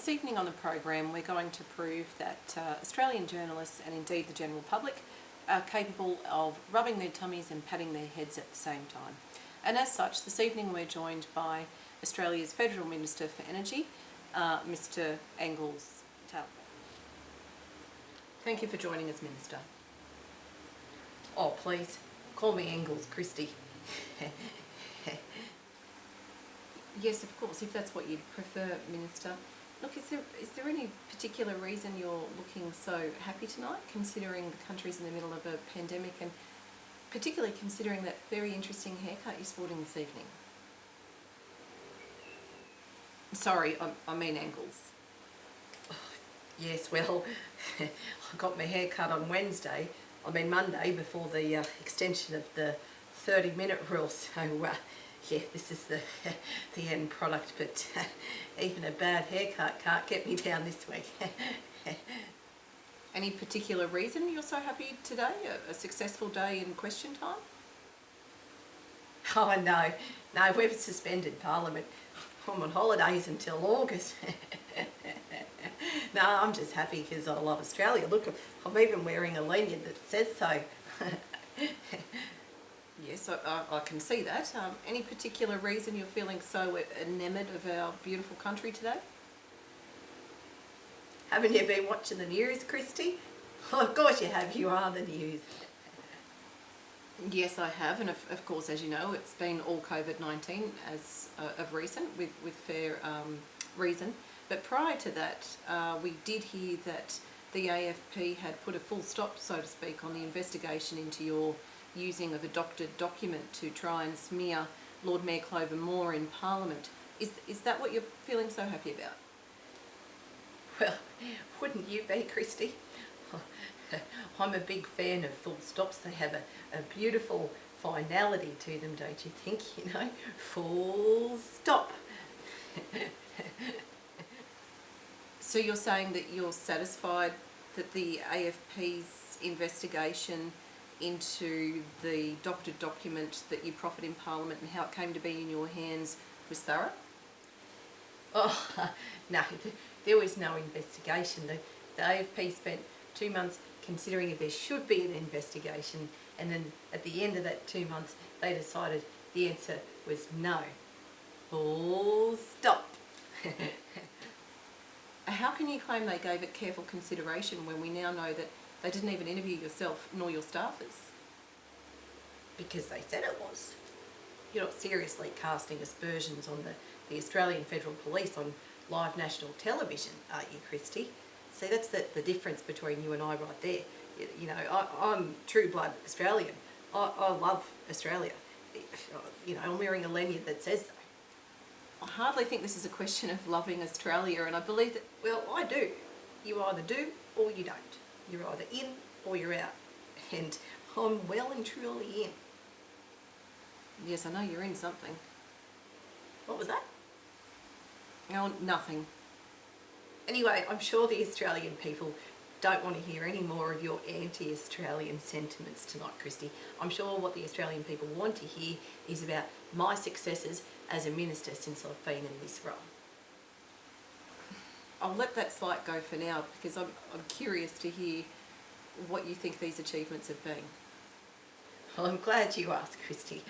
This evening on the program we're going to prove that Australian journalists and indeed the general public are capable of rubbing their tummies and patting their heads at the same time. And as such, this evening we're joined by Australia's Federal Minister for Energy, Mr Angles Tailcoater. Thank you for joining us, Minister. Oh, please, call me Angles, Christy. Yes, of course, if that's what you'd prefer, Minister. Look, is there any particular reason you're looking so happy tonight, considering the country's in the middle of a pandemic and particularly considering that very interesting haircut you're sporting this evening? Sorry, I mean Angles. Oh, yes, well, I got my hair cut on Monday, before the extension of the 30-minute rule, so yeah, this is the end product, but even a bad haircut can't get me down this week. Any particular reason you're so happy today? A successful day in question time? Oh no, we've suspended Parliament. I'm on holidays until August. No, I'm just happy because I love Australia. Look, I'm even wearing a lanyard that says so. Yes, I can see that. Any particular reason you're feeling so enamoured of our beautiful country today? Haven't you been watching the news, Christy? Oh, of course you have. You are the news. Yes, I have, and of course, as you know, it's been all COVID-19 as of recent, with fair reason. But prior to that, we did hear that the AFP had put a full stop, so to speak, on the investigation into your using of a doctored document to try and smear Lord Mayor Clover Moore in Parliament. Is that what you're feeling so happy about? Well, wouldn't you be, Christy? I'm a big fan of full stops. They have a beautiful finality to them, don't you think? You know, full stop. So you're saying that you're satisfied that the AFP's investigation into the doctored document that you proffered in Parliament and how it came to be in your hands was thorough? Oh, no, there was no investigation. The AFP spent 2 months considering if there should be an investigation, and then at the end of that 2 months they decided the answer was no. Full stop. How can you claim they gave it careful consideration when we now know that they didn't even interview yourself nor your staffers? Because they said it was. You're not seriously casting aspersions on the Australian Federal Police on live national television, are you, Christy? See, that's the difference between you and I right there. You know, I'm true blood Australian. I love Australia. You know, I'm wearing a lanyard that says so. I hardly think this is a question of loving Australia, and I believe that... Well, I do. You either do or you don't. You're either in or you're out. And I'm well and truly in. Yes, I know you're in something. What was that? No, nothing. Anyway, I'm sure the Australian people don't want to hear any more of your anti-Australian sentiments tonight, Christy. I'm sure what the Australian people want to hear is about my successes as a minister since I've been in this role. I'll let that slight go for now because I'm curious to hear what you think these achievements have been. Well, I'm glad you asked, Christy,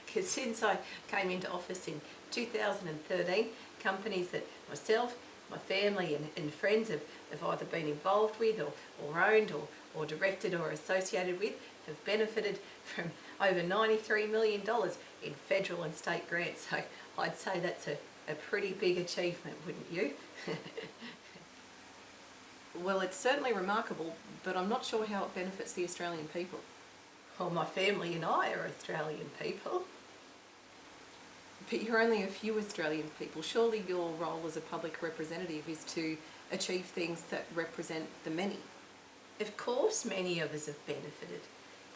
because since I came into office in 2013, companies that myself, my family and friends have either been involved with or owned or directed or associated with have benefited from over $93 million in federal and state grants. So I'd say that's a pretty big achievement, wouldn't you? Well, it's certainly remarkable, but I'm not sure how it benefits the Australian people. Well, my family and I are Australian people. But you're only a few Australian people. Surely your role as a public representative is to achieve things that represent the many. Of course many of us have benefited.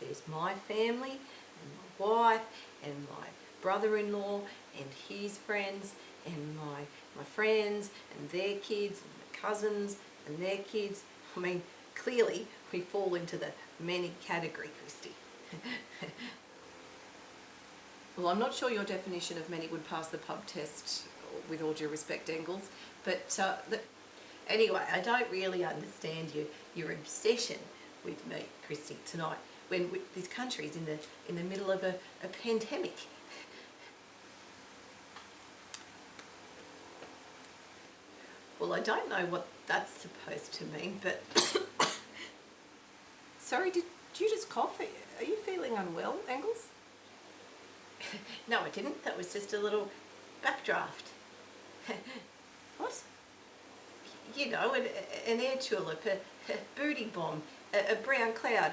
There's my family and my wife and my brother-in-law and his friends and my friends and their kids and my cousins and their kids. I mean, clearly we fall into the many category, Christy. Well, I'm not sure your definition of many would pass the pub test with all due respect, Engels. But Anyway, I don't really understand your obsession with me, Christy, tonight, when this country's in the middle of a pandemic. Well, I don't know what that's supposed to mean, but sorry, did you just cough? Are you feeling unwell, Engels? no, I didn't. That was just a little backdraft. What? You know, an air tulip, a booty bomb, a brown cloud,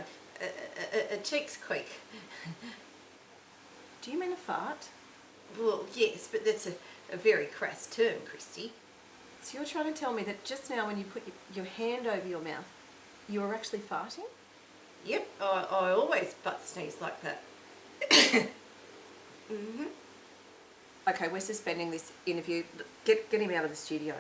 a cheeks quake. Do you mean a fart? Well, yes, but that's a very crass term, Christy. So you're trying to tell me that just now when you put your hand over your mouth, you were actually farting? Yep, I always butt sneeze like that. Mm-hmm. Okay, we're suspending this interview. Get him out of the studio.